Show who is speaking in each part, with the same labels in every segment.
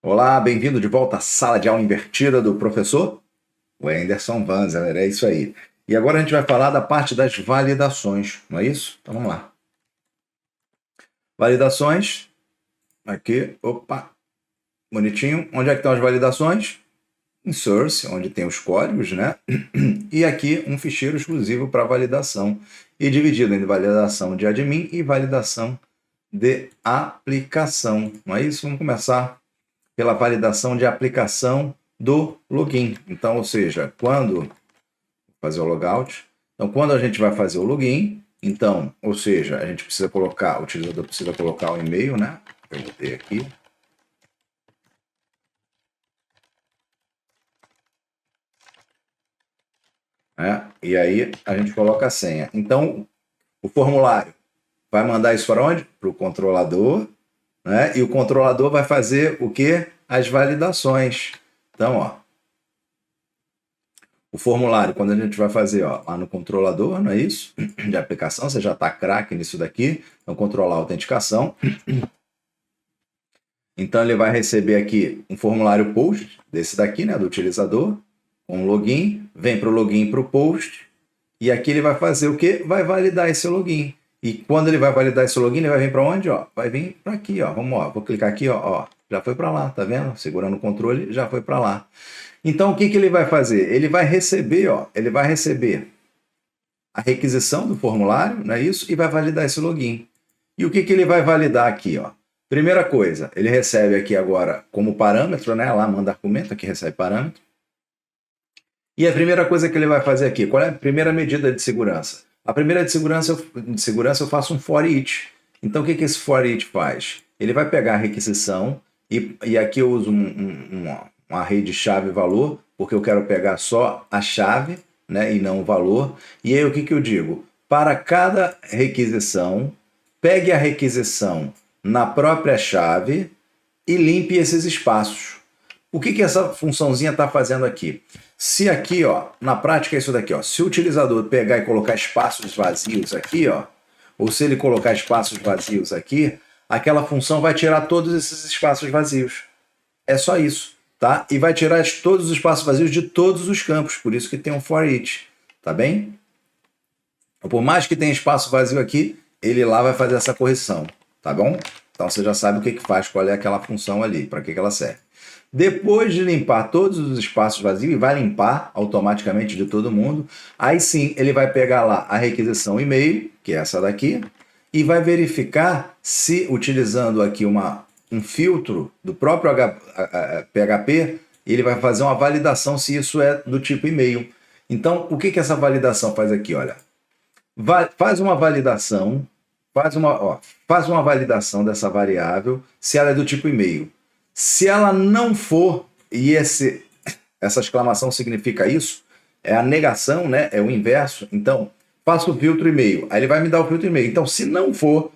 Speaker 1: Olá, bem-vindo de volta à sala de aula invertida do professor Wenderson Vanzeler, é isso aí. E agora a gente vai falar da parte das validações, não é isso? Então vamos lá. Validações, aqui, opa, bonitinho. Onde é que estão as validações? Em Source, onde tem os códigos, né? E aqui um ficheiro exclusivo para validação e dividido em validação de admin e validação de aplicação, não é isso? Vamos começar pela validação de aplicação do login. Então, ou seja, quando fazer o logout, então quando a gente vai fazer o login, então, ou seja, a gente precisa colocar, o utilizador precisa colocar o e-mail, né? Eu botei aqui. E aí a gente coloca a senha. Então, o formulário vai mandar isso para onde? Para o controlador, né? E o controlador vai fazer o quê? As validações. Então, ó, o formulário, quando a gente vai fazer, ó, lá no controlador, não é isso? De aplicação, você já está craque nisso daqui. Então, controlar a autenticação. Então, ele vai receber aqui um formulário post, desse daqui, né, do utilizador, com um login, vem para o login para o post, e aqui ele vai fazer o quê? Vai validar esse login. E quando ele vai validar esse login, ele vai vir para onde? Ó? Vai vir para aqui, ó. Vamos, ó, vou clicar aqui, ó, já foi para lá, tá vendo? Segurando o controle, já foi para lá. Então, o que ele vai fazer? Ele vai receber, ó, ele vai receber a requisição do formulário, não é isso? E vai validar esse login. E o que ele vai validar aqui, ó? Primeira coisa, ele recebe aqui agora como parâmetro, né? Lá manda argumento, aqui recebe parâmetro. E a primeira coisa que ele vai fazer aqui, qual é a primeira medida de segurança? A primeira de segurança eu faço um for each. Então, o que esse for each faz? Ele vai pegar a requisição, e aqui eu uso um array de chave e valor, porque eu quero pegar só a chave, né, e não o valor. E aí o que eu digo? Para cada requisição, pegue a requisição na própria chave e limpe esses espaços. O que essa funçãozinha está fazendo aqui? Se aqui, ó, na prática é isso daqui, ó, se o utilizador pegar e colocar espaços vazios aqui, ó, ou se ele colocar espaços vazios aqui, aquela função vai tirar todos esses espaços vazios. É só isso, tá? E vai tirar todos os espaços vazios de todos os campos, por isso que tem um for each, tá bem? Por mais que tenha espaço vazio aqui, ele lá vai fazer essa correção, tá bom? Então você já sabe o que faz, qual é aquela função ali, para que ela serve. Depois de limpar todos os espaços vazios, e vai limpar automaticamente de todo mundo, aí sim ele vai pegar lá a requisição e-mail, que é essa daqui, e vai verificar se, utilizando aqui um filtro do próprio PHP, ele vai fazer uma validação se isso é do tipo e-mail. Então, o que essa validação faz aqui? Olha, faz uma validação, faz uma validação dessa variável se ela é do tipo e-mail. Se ela não for, e essa exclamação significa isso, é a negação, né? É o inverso. Então, faço o filtro e-mail. Aí ele vai me dar o filtro e-mail. Então, se não for,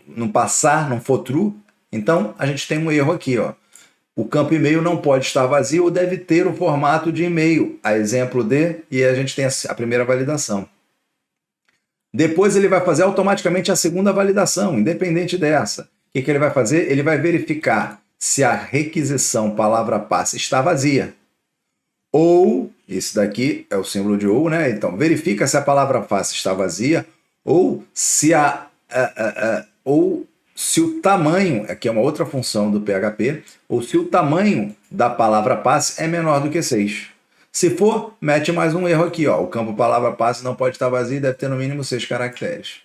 Speaker 1: não passar, não for true, então a gente tem um erro aqui, ó. O campo e-mail não pode estar vazio ou deve ter o formato de e-mail, a exemplo de, e a gente tem a primeira validação. Depois ele vai fazer automaticamente a segunda validação, independente dessa. O que ele vai fazer? Ele vai verificar se a requisição palavra passe está vazia. Ou, esse daqui é o símbolo de ou, né? Então, verifica se a palavra passe está vazia, ou se o tamanho, aqui é uma outra função do PHP, ou se o tamanho da palavra passe é menor do que 6. Se for, mete mais um erro aqui, ó. O campo palavra passe não pode estar vazio e deve ter no mínimo 6 caracteres.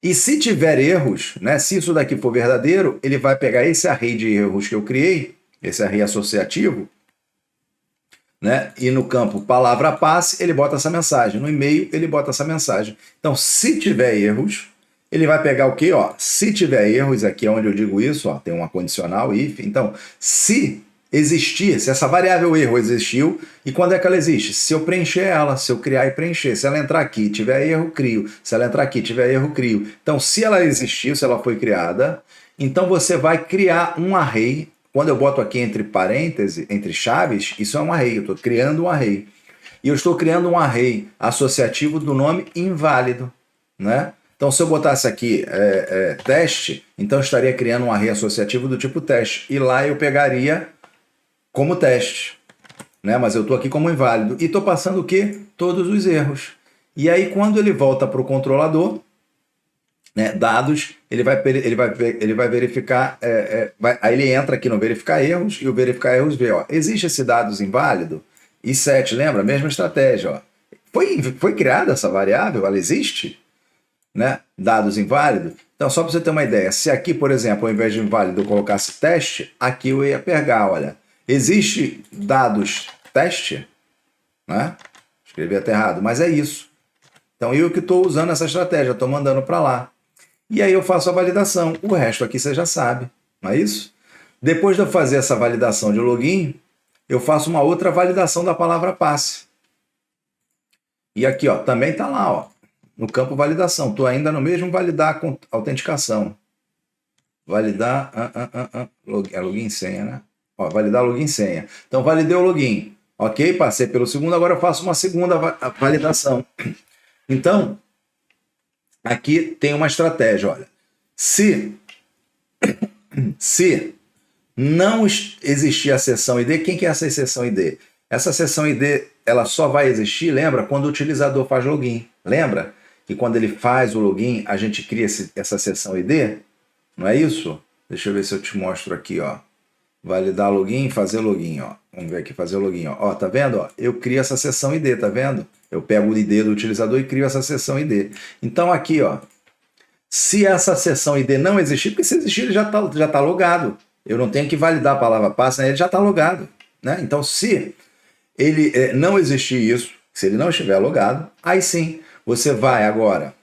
Speaker 1: E se tiver erros, né, se isso daqui for verdadeiro, ele vai pegar esse array de erros que eu criei, esse array associativo, né, e no campo palavra passe, ele bota essa mensagem. No e-mail, ele bota essa mensagem. Então, se tiver erros, ele vai pegar o quê? Ó, se tiver erros, aqui é onde eu digo isso, ó, tem uma condicional if. Então, se existir, se essa variável erro existiu, e quando é que ela existe? Se eu preencher ela, se eu criar e preencher. Se ela entrar aqui, tiver erro, crio. Se ela entrar aqui, tiver erro, crio. Então, se ela existiu, se ela foi criada, então você vai criar um array. Quando eu boto aqui entre parênteses, entre chaves, isso é um array, eu estou criando um array. E eu estou criando um array associativo do nome inválido, né? Então, se eu botasse aqui teste, então eu estaria criando um array associativo do tipo teste. E lá eu pegaria como teste, né? Mas eu estou aqui como inválido. E estou passando o quê? Todos os erros. E aí, quando ele volta para o controlador, né, dados, ele vai verificar, aí ele entra aqui no verificar erros, e o verificar erros vê, ó, existe esse dados inválido? E 7, lembra? Mesma estratégia, ó. Foi criada essa variável? Ela existe? Né? Dados inválido. Então, só para você ter uma ideia, se aqui, por exemplo, ao invés de inválido eu colocasse teste, aqui eu ia pegar, olha, existe dados teste? Né? Escrevi até errado, mas é isso. Então, eu que estou usando essa estratégia, estou mandando para lá. E aí eu faço a validação. O resto aqui você já sabe, não é isso? Depois de eu fazer essa validação de login, eu faço uma outra validação da palavra passe. E aqui, ó, também está lá, ó, no campo validação. Estou ainda no mesmo validar com autenticação. Validar login e senha, né? Ó, validar login e senha. Então, validei o login. Ok? Passei pelo segundo, agora eu faço uma segunda validação. Então, aqui tem uma estratégia, olha. Se não existir a seção ID, quem que é essa seção ID? Essa seção ID, ela só vai existir, lembra, quando o utilizador faz login. Lembra que quando ele faz o login, a gente cria essa seção ID? Não é isso? Deixa eu ver se eu te mostro aqui, ó. Validar login, fazer login, ó. Vamos ver aqui, fazer login, ó. Ó, tá vendo? Ó, eu crio essa seção ID, tá vendo? Eu pego o ID do utilizador e crio essa seção ID. Então aqui, ó, se essa seção ID não existir, porque se existir ele já tá logado. Eu não tenho que validar a palavra passe, né? Ele já está logado, né? Então, se ele não existir isso, se ele não estiver logado, aí sim, você vai agora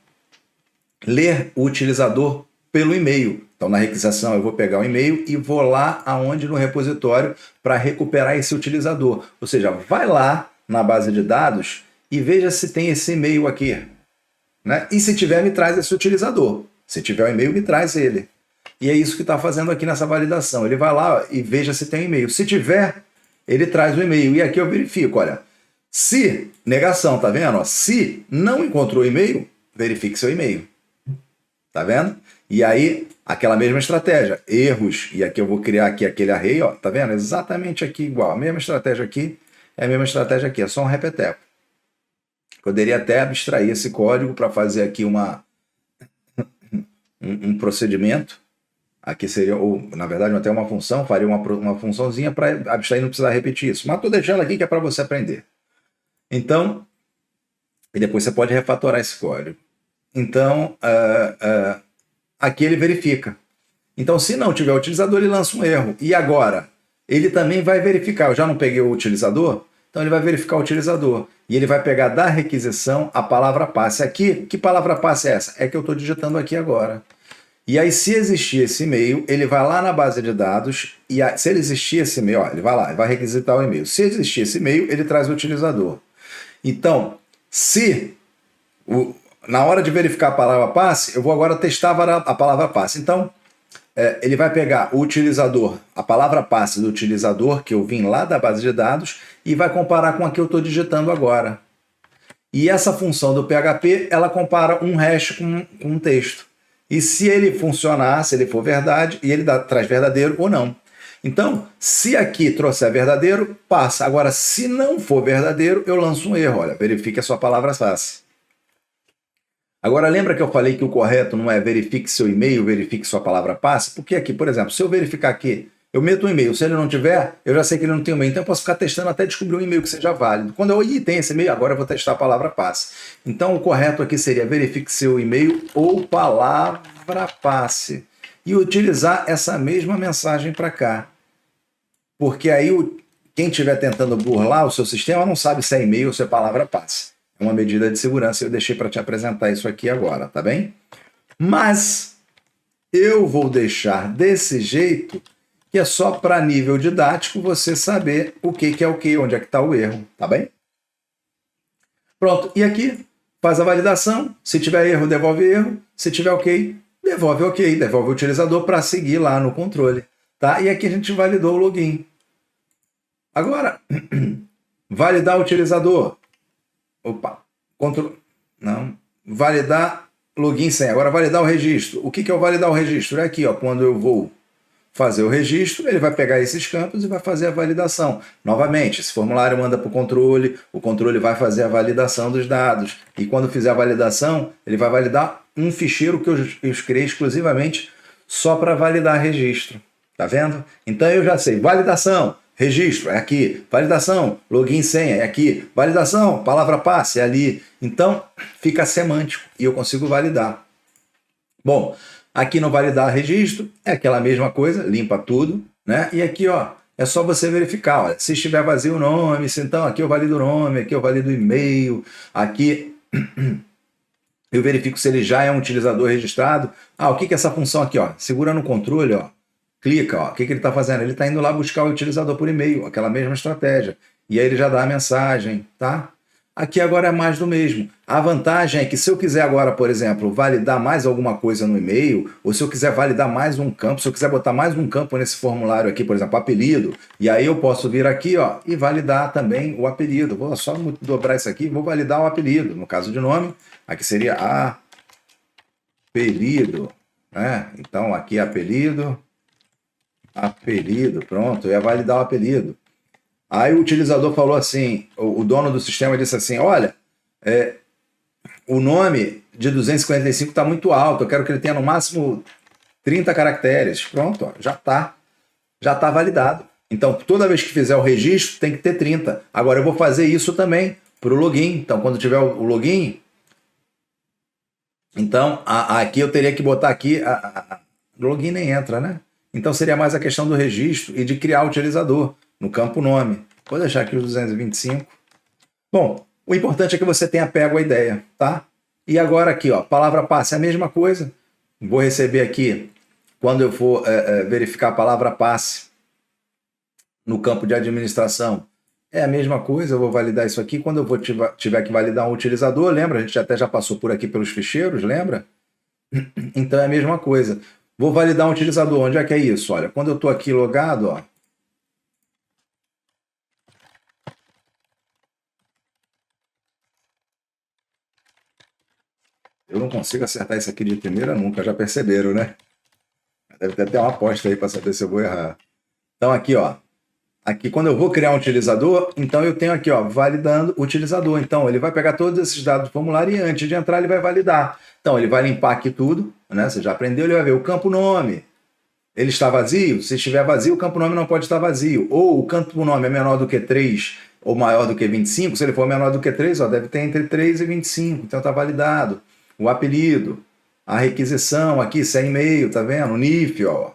Speaker 1: ler o utilizador pelo e-mail. Então, na requisição, eu vou pegar o e-mail e vou lá aonde no repositório para recuperar esse utilizador. Ou seja, vai lá na base de dados e veja se tem esse e-mail aqui, né? E se tiver, me traz esse utilizador. Se tiver o e-mail, me traz ele. E é isso que está fazendo aqui nessa validação. Ele vai lá e veja se tem e-mail. Se tiver, ele traz o e-mail. E aqui eu verifico, olha. Se, negação, tá vendo? Ó, se não encontrou e-mail, verifique seu e-mail. Tá vendo? E aí, aquela mesma estratégia. Erros. E aqui eu vou criar aqui aquele array, ó. Tá vendo? Exatamente aqui igual. A mesma estratégia aqui é a mesma estratégia aqui. É só um repeteco. Poderia até abstrair esse código para fazer aqui um procedimento. Aqui seria, ou na verdade, até uma função, faria uma funçãozinha para abstrair, não precisar repetir isso. Mas estou deixando aqui que é para você aprender. Então, e depois você pode refatorar esse código. Então, aqui ele verifica. Então, se não tiver utilizador, ele lança um erro. E agora, ele também vai verificar. Eu já não peguei o utilizador? Então, ele vai verificar o utilizador. E ele vai pegar da requisição a palavra passe. Aqui, que palavra passe é essa? É que eu estou digitando aqui agora. E aí, se existir esse e-mail, ele vai lá na base de dados, e se ele existir esse e-mail, ó, ele vai lá, ele vai requisitar o e-mail. Se existir esse e-mail, ele traz o utilizador. Então, se na hora de verificar a palavra passe, eu vou agora testar a palavra passe. Então, ele vai pegar o utilizador, a palavra passe do utilizador, que eu vim lá da base de dados, e vai comparar com a que eu estou digitando agora. E essa função do PHP, ela compara um hash com um texto. E se ele funcionar, se ele for verdade, e ele traz verdadeiro ou não. Então, se aqui trouxer verdadeiro, passa. Agora, se não for verdadeiro, eu lanço um erro. Olha, verifique a sua palavra passe. Agora, lembra que eu falei que o correto não é verifique seu e-mail, verifique sua palavra passe? Porque aqui, por exemplo, se eu verificar aqui, eu meto um e-mail, se ele não tiver, eu já sei que ele não tem e-mail, então eu posso ficar testando até descobrir um e-mail que seja válido. Quando eu tem esse e-mail, agora eu vou testar a palavra passe. Então, o correto aqui seria verifique seu e-mail ou palavra passe. E utilizar essa mesma mensagem para cá. Porque aí, quem estiver tentando burlar o seu sistema não sabe se é e-mail ou se é palavra passe. É uma medida de segurança, eu deixei para te apresentar isso aqui agora, tá bem? Mas eu vou deixar desse jeito, que é só para nível didático você saber o que é o que, onde é que está o erro, tá bem? Pronto, e aqui faz a validação, se tiver erro, devolve erro, se tiver ok, devolve o utilizador para seguir lá no controle, tá? E aqui a gente validou o login. Agora, validar o utilizador. Opa, não, validar login e senha. Agora, validar o registro. O que é o validar o registro? É aqui, ó, quando eu vou fazer o registro, ele vai pegar esses campos e vai fazer a validação. Novamente, esse formulário manda para o controle vai fazer a validação dos dados. E quando fizer a validação, ele vai validar um ficheiro que eu criei exclusivamente só para validar registro. Tá vendo? Então eu já sei, validação, registro, é aqui. Validação, login e senha, é aqui. Validação, palavra passe, é ali. Então, fica semântico e eu consigo validar. Bom, aqui no validar registro, é aquela mesma coisa, limpa tudo, né? E aqui, ó, é só você verificar, olha, se estiver vazio o nome, se então aqui eu valido o nome, aqui eu valido o e-mail, aqui eu verifico se ele já é um utilizador registrado. Ah, o que é essa função aqui, ó? Segura no controle, ó, clica, ó, o que ele está fazendo? Ele está indo lá buscar o utilizador por e-mail, aquela mesma estratégia. E aí ele já dá a mensagem, tá? Aqui agora é mais do mesmo. A vantagem é que se eu quiser agora, por exemplo, validar mais alguma coisa no e-mail, ou se eu quiser validar mais um campo, se eu quiser botar mais um campo nesse formulário aqui, por exemplo, apelido, e aí eu posso vir aqui, ó, e validar também o apelido. Vou só dobrar isso aqui e vou validar o apelido. No caso de nome, aqui seria apelido, né? Então aqui é apelido, pronto, eu ia validar o apelido. Aí o utilizador falou assim, o dono do sistema disse assim, olha, o nome de 255 está muito alto, eu quero que ele tenha no máximo 30 caracteres. Pronto, ó, já está validado. Então, toda vez que fizer o registro, tem que ter 30. Agora, eu vou fazer isso também para o login. Então, quando tiver o login, então, aqui eu teria que botar aqui, login nem entra, né? Então, seria mais a questão do registro e de criar o utilizador no campo nome. Vou deixar aqui os 225. Bom, o importante é que você tenha pego a ideia, tá? E agora aqui, ó, palavra passe é a mesma coisa. Vou receber aqui, quando eu for verificar a palavra passe no campo de administração, é a mesma coisa, eu vou validar isso aqui. Quando eu tiver que validar um utilizador, lembra? A gente até já passou por aqui pelos ficheiros, lembra? Então é a mesma coisa. Vou validar um utilizador. Onde é que é isso? Olha, quando eu estou aqui logado, ó, eu não consigo acertar isso aqui de primeira nunca, já perceberam, né? Deve ter até uma aposta aí para saber se eu vou errar. Então aqui, ó, aqui quando eu vou criar um utilizador, então eu tenho aqui, ó, validando o utilizador. Então ele vai pegar todos esses dados do formulário e antes de entrar ele vai validar. Então ele vai limpar aqui tudo, né? Você já aprendeu, ele vai ver o campo nome. Ele está vazio? Se estiver vazio, o campo nome não pode estar vazio. Ou o campo nome é menor do que 3 ou maior do que 25. Se ele for menor do que 3, ó, deve ter entre 3 e 25. Então está validado. O apelido, a requisição aqui, se é e-mail, tá vendo? O NIF, ó.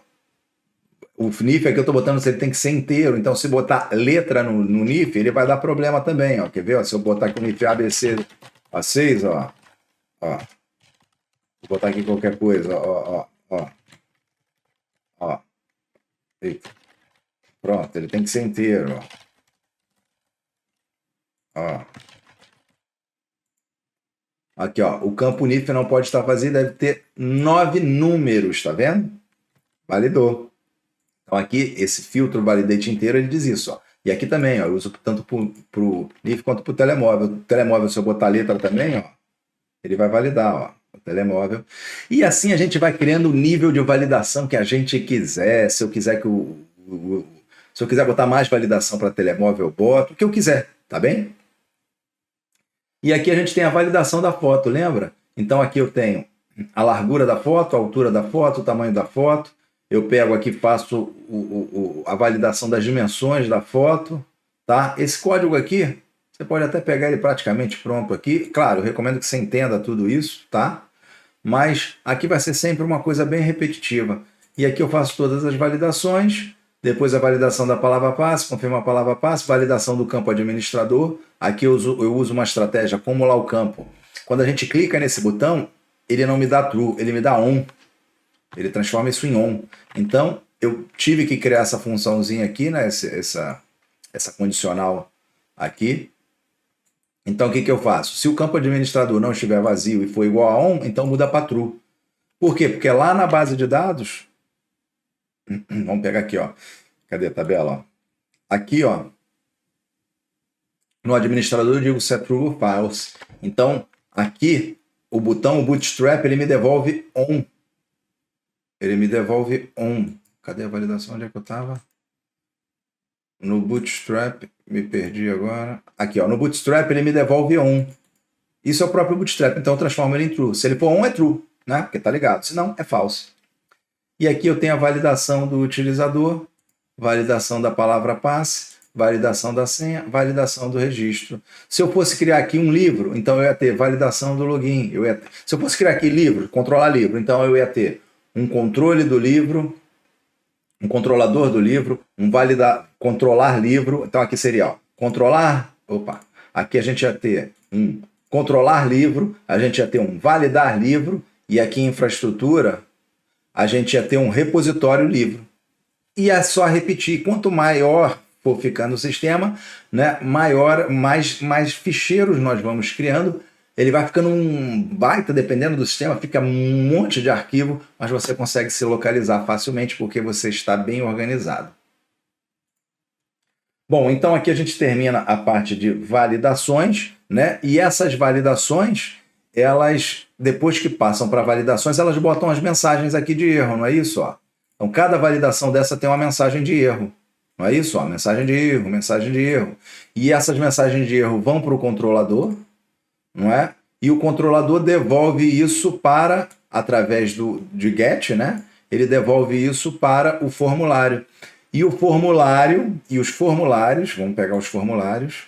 Speaker 1: O NIF aqui eu tô botando, ele tem que ser inteiro. Então, se botar letra no NIF, ele vai dar problema também, ó. Quer ver? Ó, se eu botar aqui o NIF ABC A6, ó. Ó. Vou botar aqui qualquer coisa, ó. Ó. Eita. Pronto, ele tem que ser inteiro, ó. Aqui, ó, o campo NIF não pode estar vazio, deve ter 9 números, tá vendo? Validou. Então aqui, esse filtro validate inteiro, ele diz isso, ó. E aqui também, ó, eu uso tanto para o NIF quanto para o telemóvel. O telemóvel, se eu botar letra também, ó, ele vai validar, ó, o telemóvel. E assim a gente vai criando o nível de validação que a gente quiser. Se eu quiser se eu quiser botar mais validação para telemóvel, eu boto o que eu quiser, tá bem? E aqui a gente tem a validação da foto, lembra? Então aqui eu tenho a largura da foto, a altura da foto, o tamanho da foto. Eu pego aqui, faço a validação das dimensões da foto, tá? Esse código aqui, você pode até pegar ele praticamente pronto aqui. Claro, eu recomendo que você entenda tudo isso, tá? Mas aqui vai ser sempre uma coisa bem repetitiva. E aqui eu faço todas as validações. Depois a validação da palavra passe, confirma a palavra passe, validação do campo administrador. Aqui eu uso uma estratégia, como lá o campo. Quando a gente clica nesse botão, ele não me dá true, ele me dá on. Ele transforma isso em on. Então, eu tive que criar essa funçãozinha aqui, né? Essa condicional aqui. Então, o que eu faço? Se o campo administrador não estiver vazio e for igual a on, então muda para true. Por quê? Porque lá na base de dados... Vamos pegar aqui, ó. Cadê a tabela? Ó? Aqui, ó. No administrador eu digo se é true ou false. Então, aqui, o botão, o bootstrap, ele me devolve on. Ele me devolve on. Cadê a validação? Onde é que eu estava? No bootstrap, me perdi agora. Aqui, ó, no bootstrap ele me devolve on. Isso é o próprio bootstrap, então eu transformo ele em true. Se ele for on, é true, né? Porque tá ligado. Se não, é false. E aqui eu tenho a validação do utilizador, validação da palavra passe, validação da senha, validação do registro. Se eu fosse criar aqui um livro, então eu ia ter validação do login. Se eu fosse criar aqui livro, controlar livro, então eu ia ter um controle do livro, um controlador do livro, controlar livro. Então aqui seria, ó, controlar, aqui a gente ia ter um controlar livro, a gente ia ter um validar livro, e aqui em infraestrutura a gente ia ter um repositório livro. E é só repetir, quanto maior for ficando o sistema, né, mais ficheiros nós vamos criando. Ele vai ficando um baita, dependendo do sistema, fica um monte de arquivo, mas você consegue se localizar facilmente porque você está bem organizado. Bom, então aqui a gente termina a parte de validações, né? E essas validações, elas, depois que passam para validações, elas botam as mensagens aqui de erro, não é isso? Ó? Então, cada validação dessa tem uma mensagem de erro. Não é isso? Ó, mensagem de erro, mensagem de erro. E essas mensagens de erro vão para o controlador, não é? E o controlador devolve isso para, através de GET, né? Ele devolve isso para o formulário. E o formulário, e os formulários, vamos pegar os formulários.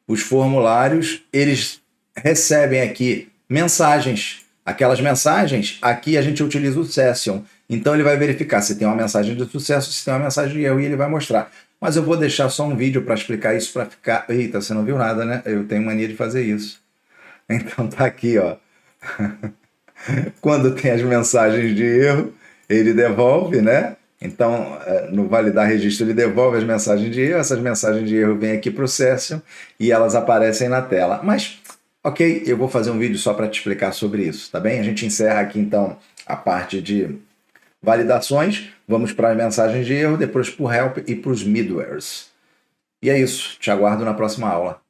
Speaker 1: Os formulários, eles recebem aqui mensagens. Aquelas mensagens, aqui a gente utiliza o Session. Então ele vai verificar se tem uma mensagem de sucesso, se tem uma mensagem de erro, e ele vai mostrar. Mas eu vou deixar só um vídeo para explicar isso, para ficar... Eita, você não viu nada, né? Eu tenho mania de fazer isso. Então tá aqui, ó. Quando tem as mensagens de erro, ele devolve, né? Então, no validar registro, ele devolve as mensagens de erro. Essas mensagens de erro vêm aqui para o Session e elas aparecem na tela. Mas, ok, eu vou fazer um vídeo só para te explicar sobre isso, tá bem? A gente encerra aqui, então, a parte de validações. Vamos para as mensagens de erro, depois para o help e para os middlewares. E é isso. Te aguardo na próxima aula.